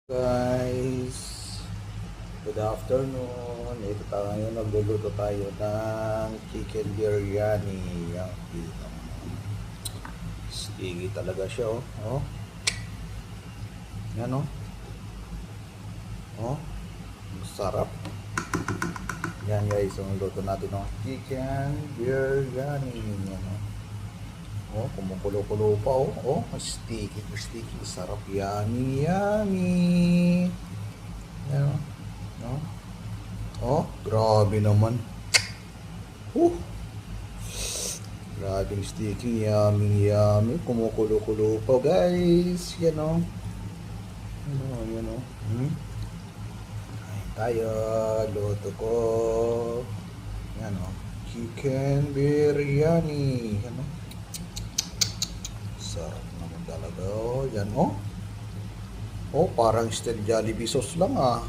Guys, good afternoon. Ito tayo ngayon, nagluluto tayo ng chicken biryani. Yan, sticky talaga siya, oh. Oh. Yan, oh. Oh, sarap. Yan guys, ang luto natin ng chicken biryani. Yan, oh. Oh, kumukulo-kulo pa, oh. Oh, sticky, sticky. Sarap. Yummy, yummy. Yan, oh. Oh, oh, grabe naman. Grabing sticky, yummy, yummy. Kumukulo-kulo pa, guys. Yan, oh. Yan, oh, yan, oh. Kain tayo. Luto ko. Yan, oh. Chicken biryani. Yan, oh. Sarap naman talaga, oh. Yan, oh. Oh, parang style Jollibee sauce lang, ah.